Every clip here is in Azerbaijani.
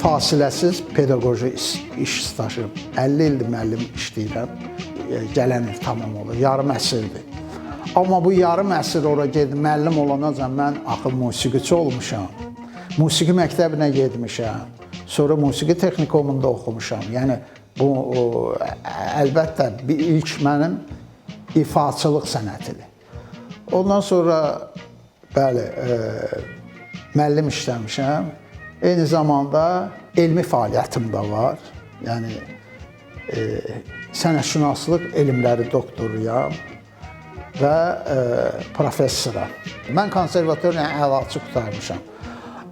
fasiləsiz pedaqoji iş stajım. 50 ildir müəllim işləyirəm. Gələn il tamam olur. Yarım əsrdir. Amma bu yarım əsr ora gedib müəllim olanacan mən axı musiqiçi olmuşam. Musiqi məktəbinə getmişəm. Sonra musiqi texnikumunda oxumuşam. Yəni bu əlbəttə ilk mənim ifaçılıq sənətidir. Ondan sonra bəli, müəllim işləmişəm. Eyni zamanda elmi fəaliyyətim də var. Yəni sənətşünaslıq elmləri doktoruyam və professoram. Mən konservatoriyanı əlaçı qurtarmışam.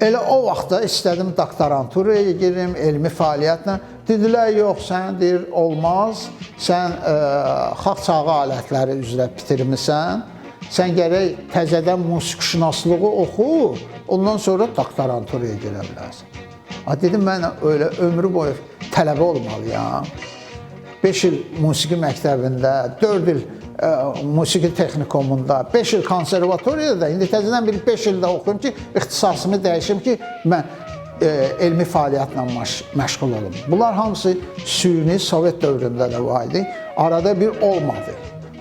Elə o vaxtda istədim doktoranturaya girim, elmi fəaliyyətlə. Dedilər, yox, sən deyir, olmaz, sən xalq çağı alətləri üzrə bitirmisən, sən gərək təzədən musiqişünaslığı oxu, ondan sonra doktoranturaya girə bilərsən. Dedim, mən elə ömrü boyu tələbə olmalıyam. 5 il musiqi məktəbində, 4 il musiqi texnikumunda, 5 il konservatoriyada, indi təzədən bir 5 ildə oxuyum ki, ixtisasımı dəyişim ki, mən elmi fəaliyyətlə məşğul olum. Bunlar hamısı süni Sovet dövründə də var idi. Arada bir olmadı.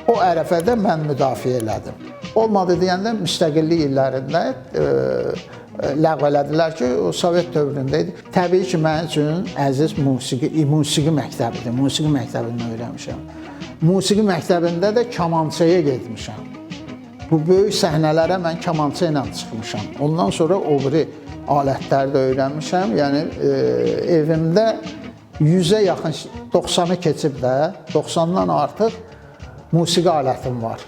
O ərəfədə mən müdafiə elədim. Olmadı deyəndə müstəqillik illərində ləğv elədilər ki, o Sovet dövründə idi. Təbii ki, mənim üçün əziz musiqi məktəbidir. Musiqi məktəbində öyrənmişəm. Musiqi məktəbində də kamançaya getmişəm. Bu böyük səhnələrə mən kamança ilə çıxmışam. Ondan sonra o biri alətləri də öyrənmişəm. Yəni evimdə 100-ə yaxın, 90-ı keçib də, 90-dan artıq musiqi alətim var.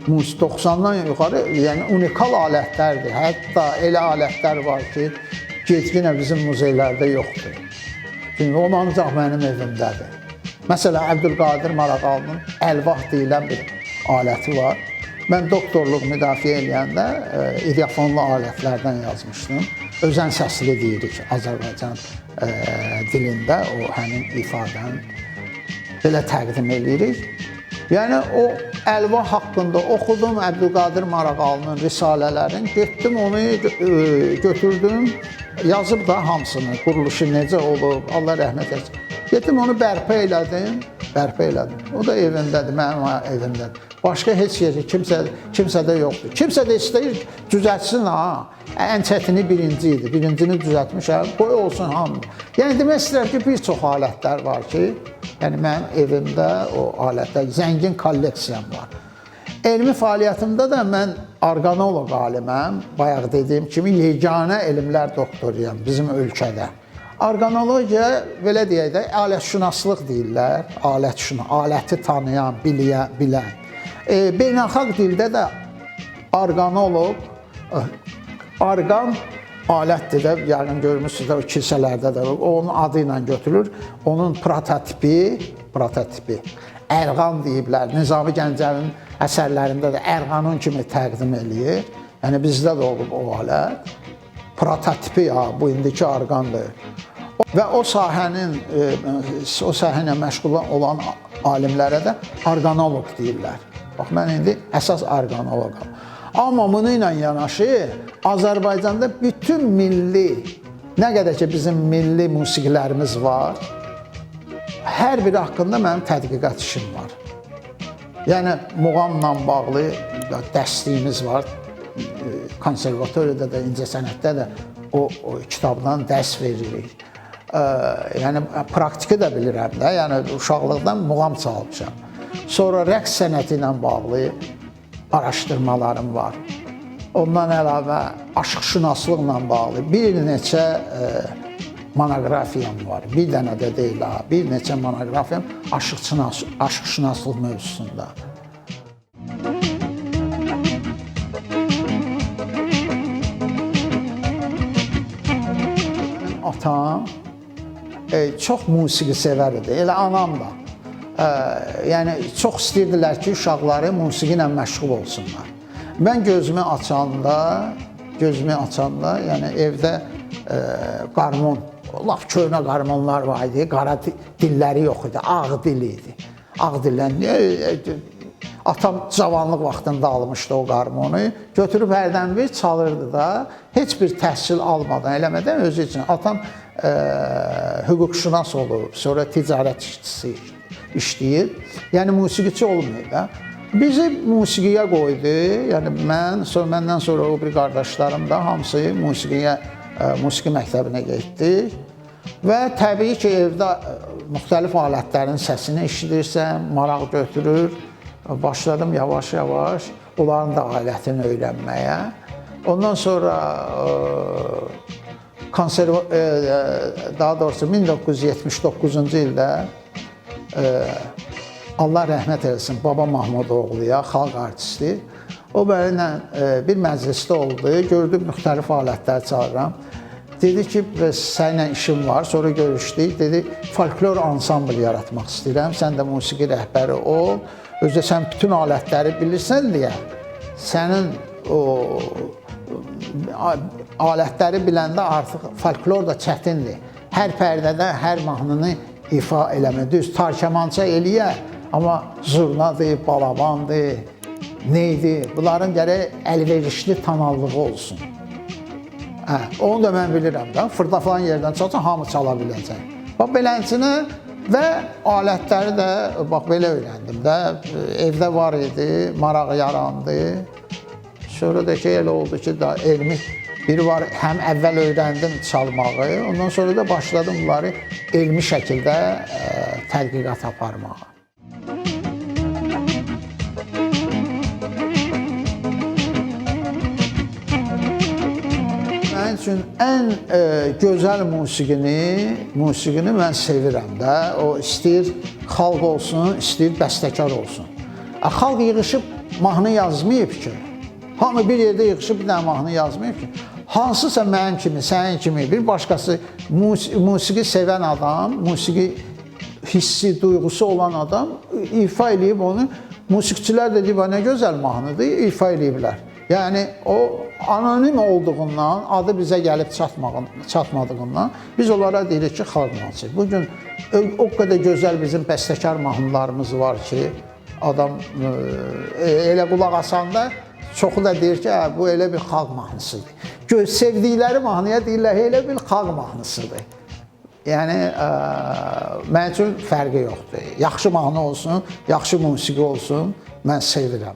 90-dan yuxarı, yəni unikal alətlərdir. Hətta elə alətlər var ki, getginə bizim muzeylərdə yoxdur. Çünki o ancaq mənim evimdədir. Məsələn, Əbdülqadir Maraqalının əlvah deyilən bir aləti var. Mən doktorluq müdafiə eləyəndə idiofonlu alətlərdən yazmışdım. Özən səsli deyirik Azərbaycan dilində, o həmin ifadəni belə təqdim edirik. Yəni, o əlvah haqqında oxudum, Əbdülqadir Maraqalının risalələrini, getdim, onu götürdüm, yazıb da hamısını, quruluşu necə olub, Allah rəhmət etsin. Getdim, onu bərpa elədim. O da evindədir, mənim evimdədir. Başqa heç yeri, kimsədə yoxdur. Kimsə də istəyir, düzəltsin, ən çətini birinci idi. Birincini düzəltmişəm, qoy olsun hamı. Yəni, demək istəyirəm ki, bir çox alətlər var ki, yəni mənim evimdə o alətlər, zəngin kolleksiyam var. Elmi fəaliyyətimdə də mən orqanoloq aliməm, bayaq dediyim kimi, yeganə elmlər doktoruyam bizim ölkədə. Orqanologiya, belə deyək də, alətşünaslıq deyirlər, aləti tanıyan, bilən. Beynəlxalq dildə də orqanoloq, orqan alətdir də, yəni görmüşsünüz də, o kilsələrdə də, onun adı ilə götürülür. Onun prototipi, ərğan deyiblər. Nizami Gəncəvinin əsərlərində də ərğanın kimi təqdim eləyir. Yəni bizdə də olub o alət. Prototipi, bu indiki orqandır. Və o sahəyə məşğul olan alimlərə də orqanoloq deyirlər. Bax, mən indi əsas orqanoloqam. Amma bunu ilə yanaşı, Azərbaycanda bütün milli, nə qədər ki bizim milli musiqilərimiz var, hər biri haqqında mənim tədqiqat işim var. Yəni, muğamla bağlı dərsliyimiz var. Konservatoriyada da, incəsənətdə də o kitabdan dərs veririk. Yəni, praktiki də bilirəm də, yəni uşaqlıqdan muğam çalmışam. Sonra rəqs sənəti ilə bağlı araşdırmalarım var. Ondan əlavə aşıqşünaslıqla bağlı bir neçə monoqrafiyam var. Bir dənə də deyil, bir neçə monoqrafiyam aşıqşünaslıq mövzusunda. Atam çox musiqi sevər idi, elə anam da. Yəni, çox istəyirdilər ki, uşaqları musiqi ilə məşğul olsunlar. Mən gözümü açanda, yəni evdə qarmon, laf köhnə qarmonlar var idi, qara dilləri yox idi, ağ dili idi. Ağ dilləri, Atam cavanlıq vaxtında almışdı o qarmonu. Götürüb hərdən bir çalırdı da. Heç bir təhsil almadan, eləmədən özü üçün. Atam hüquqşünas olub, sonra ticarət işçisi işləyir. Yəni musiqiçi olmuyor da. Bizi musiqiyə qoydu. Yəni məndən sonra o bir qardaşlarım da hamısı musiqi məktəbinə getdik. Və təbii ki, evdə müxtəlif alətlərin səsini eşidirsən, maraq götürür. Başladım yavaş-yavaş onların da alətini öyrənməyə. Ondan sonra daha doğrusu 1979-cu ildə Allah rəhmət eləsin, Baba Mahmudoğluya, xalq artisti. O mənimlə bir məclisdə oldu, gördüm müxtəlif alətlər çalıram. Dedi ki, səninlə işim var, sonra görüşdük. Dedi, folklor ansambl yaratmaq istəyirəm, sən də musiqi rəhbəri ol. Özdə sən bütün alətləri bilirsən deyə, sənin o alətləri biləndə artıq folklor da çətindir. Hər pərdədə hər mahnını ifa eləmə. Düz, tar-kamança eləyə, amma zurnadır, balabandır, neydir? Bunların gərək əlverişli tonallığı olsun. Onu da mən bilirəm da, fırda falan yerdən çalsan, hamı çala biləcək. Bax, belənçinə və alətləri də, bax, belə öyrəndim də, evdə var idi, maraq yarandı. Sonra da ki, elə oldu ki, da elmi biri var, həm əvvəl öyrəndim çalmağı, ondan sonra da başladım bunları elmi şəkildə tədqiqat aparmağa. Mənim üçün ən gözəl musiqini mən sevirəm də. O istəyir xalq olsun, istəyir bəstəkar olsun. Xalq yığışıb mahnı yazmayıb ki, hamı bir yerdə yığışıb bir dənə mahnı yazmayıb ki, hansısa mənim kimi, sənin kimi bir başqası musiqi sevən adam, musiqi hissi, duyğusu olan adam ifa eləyib onu. Musiqiçilər də deyib, nə gözəl mahnıdır, ifa eləyiblər. Yəni, o anonim olduğundan, adı bizə gəlib çatmadığından biz onlara deyirik ki, xalq mahnısı. Bugün o qədər gözəl bizim bəstəkar mahnılarımız var ki, adam elə qulaq asanda çoxu da deyir ki, bu elə bir xalq mahnısıdır. Sevdikləri mahnıya deyirlər, elə bir xalq mahnısıdır. Yəni, mənim üçün fərqi yoxdur. Yaxşı mahnı olsun, yaxşı musiqi olsun, mən sevirəm.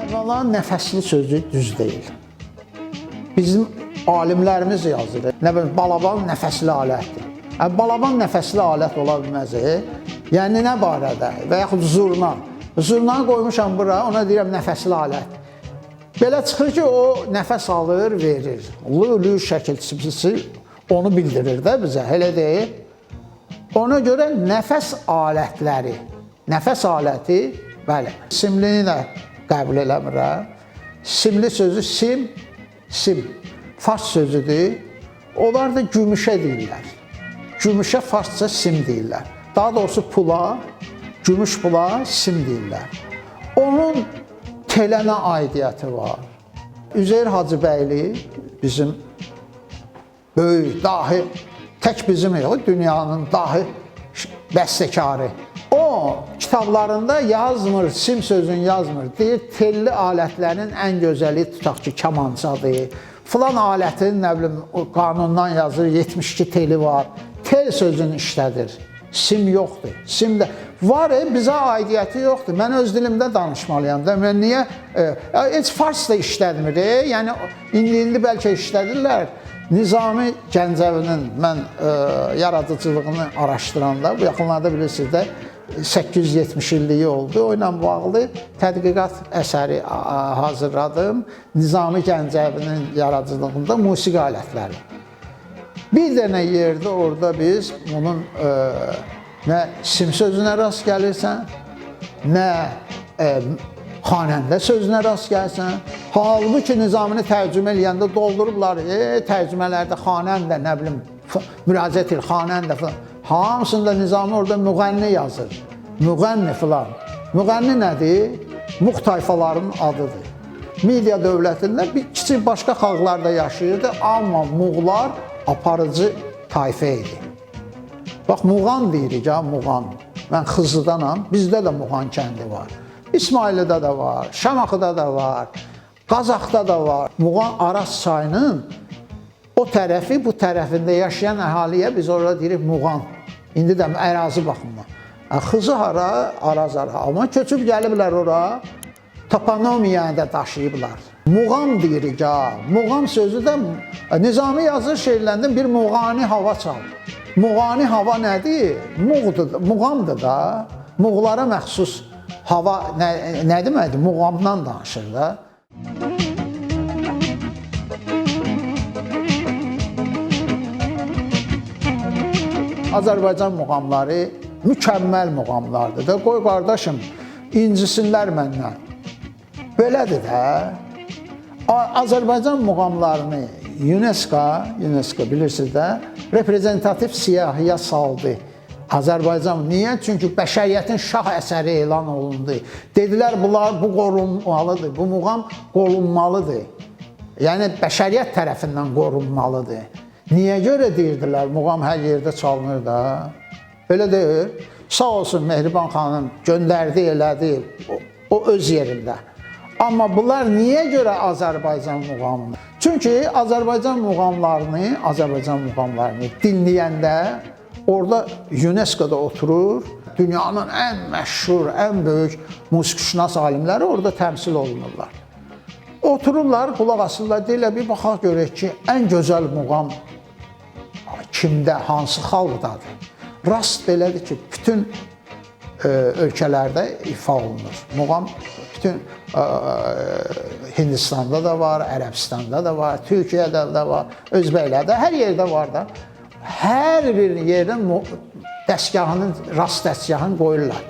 Əvvəla, nəfəsli sözü düz deyil. Bizim alimlərimiz yazır, balaban nəfəsli alətdir. Balaban nəfəsli alət ola bilməz. Yəni, nə barədə? Və yaxud zurna. Zurnanı qoymuşam bura, ona deyirəm nəfəsli alət. Belə çıxır ki, o nəfəs alır, verir. Lü şəkilçisi onu bildirir də bizə, elə deyil. Ona görə nəfəs alətləri, nəfəs aləti, bəli, simlini də qəbul eləmirəm. Simli sözü sim, fars sözüdür. Onlar da gümüşə deyirlər. Gümüşə farsça sim deyirlər. Daha doğrusu pula, gümüş pula sim deyirlər. Onun telənə aidiyyəti var. Üzeyir Hacıbəyli bizim böyük, dahi, tək bizim yox, dünyanın dahi bəstəkarı. O kitablarında yazmır, sim sözünü yazmır. Deyir, telli alətlərin ən gözəli tutaq ki, kamançadır. Filan alətin, nə bilim, qanundan yazır, 72 teli var. Tel sözünü işlədir. Sim yoxdur. Sim də var, bizə aidiyyəti yoxdur. Mən öz dilimdə danışmalıyam da. Mən niyə? Heç fars da işlədmir. Yəni, indi bəlkə işlədirlər. Nizami Gəncəvinin mən yaradıcılığını araşdıranda, bu yaxınlarda bilirsiniz də, 870 illiyi oldu. O ilə bağlı tədqiqat əsəri hazırladım. Nizami Gəncəvinin yaradıcılığında musiqi alətləri. Bir dənə yerdə orada biz bunun nə sim sözünə rast gəlirsən, nə xanəndə sözünə rast gəlirsən. Halbuki Nizamini tərcümə eləyəndə doldurublar, tərcümələrdə xanəndə, nə bilim, müraciət edir, xanəndə filan. Hamısında Nizami orada müğənni yazır. Müğənni filan. Müğənni nədir? Muğ tayfalarının adıdır. Midiya dövlətində bir kiçik başqa xalqlarda yaşayırdı, amma Muğlar aparıcı tayfə idi. Bax, Muğan deyirik ya, Muğan. Mən Xızıdanam, bizdə də Muğan kəndi var. İsmailidə də var, Şamaxıda da var, Qazaxda da var. Muğan Araz çayının o tərəfi, bu tərəfində yaşayan əhaliyə biz orada deyirik Muğan. İndi də ərazi baxımından. Xızı hara, Araz hara. Amma köçüb gəliblər ora, toponomiyanı da daşıyıblar. Muğam deyirik ya. Muğam sözü də Nizami yazır şeirlərində bir muğani hava çal. Muğani hava nədir? Muğamdır da. Muğlara məxsus hava nə deməkdir? Muğamdan danışır da. Azərbaycan muğamları mükəmməl muğamlardır da. Qoy qardaşım, incisinlər məndən. Belədir də. Azərbaycan muğamlarını UNESCO bilirsiniz də, reprezentativ siyahıya saldı. Azərbaycan niyə? Çünki bəşəriyyətin şah əsəri elan olundu. Dedilər, bunlar bu qorunmalıdır, bu muğam qorunmalıdır. Yəni bəşəriyyət tərəfindən qorunmalıdır. Niyə görə deyirdilər, muğam hər yerdə çalınır da? Belə deyir. Sağ olsun Mehriban xanım göndərdi, elədi, o öz yerində. Amma bunlar niyə görə Azərbaycan muğamını? Çünki Azərbaycan muğamlarını dinləyəndə orada UNESCO-da oturur, dünyanın ən məşhur, ən böyük musiqişünas alimləri orada təmsil olunurlar. Otururlar, qulaq asırlar, deyirlər, bir baxaq görək ki, ən gözəl muğam kimdə, hansı xalqdadır? Rast belədir ki, bütün ölkələrdə ifa olunur. Muğam bütün Hindistanda da var, Ərəbistanda da var, Türkiyədə də var, Özbəklərdə, hər yerdə var da. Hər bir yerin dəstgahının, rast dəstgahını qoyurlar.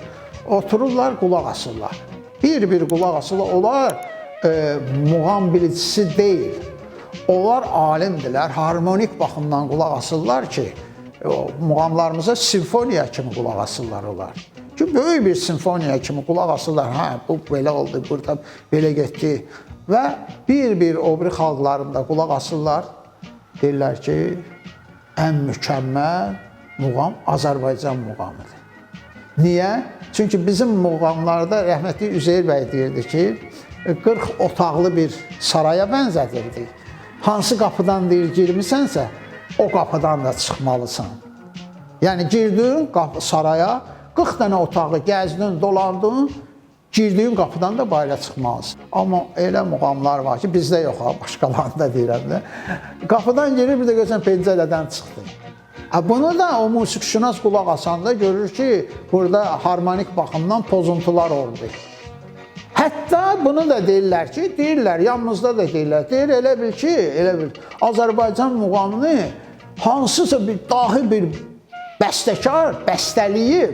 Otururlar, qulaq asırlar. Bir qulaq asırlar. Onlar muğam bilicisi deyil. Onlar alimdirlər, harmonik baxımdan qulaq asırlar ki, muğamlarımıza simfoniya kimi qulaq asırlar onlar. Ki, böyük bir simfoniya kimi qulaq asırlar, hə, bu belə oldu, burada belə getdi. Və bir o biri xalqlarında qulaq asırlar, deyirlər ki, ən mükəmməl muğam Azərbaycan muğamıdır. Niyə? Çünki bizim muğamlarda rəhmətli Üzeyir bəy deyirdi ki, 40 otaqlı bir saraya bənzədirdi. Hansı qapıdan deyir girmisənsə, o qapıdan da çıxmalısan. Yəni girdin saraya, 40 dənə otağı gəzdin, dolandın, girdiyin qapıdan da bayra çıxmalısın. Amma elə muğamlar var ki, bizdə yox, başqalarında deyirəm də. Qapıdan girir, bir də görsən pəncərədən çıxdı. Bunu da o musiqişünas qulaq asanda görür ki, burada harmonik baxımdan pozuntular oldu. Hətta bunu da deyirlər ki, yanımızda da deyirlər, elə bil ki, Azərbaycan muğamını hansısa bir dahi bir bəstəkar bəstələyib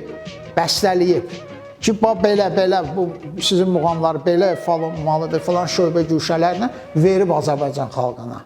ki, belə, bu sizin muğamlar belə ifadə olunmalıdır, falan şöbə güşələrlə verib Azərbaycan xalqına.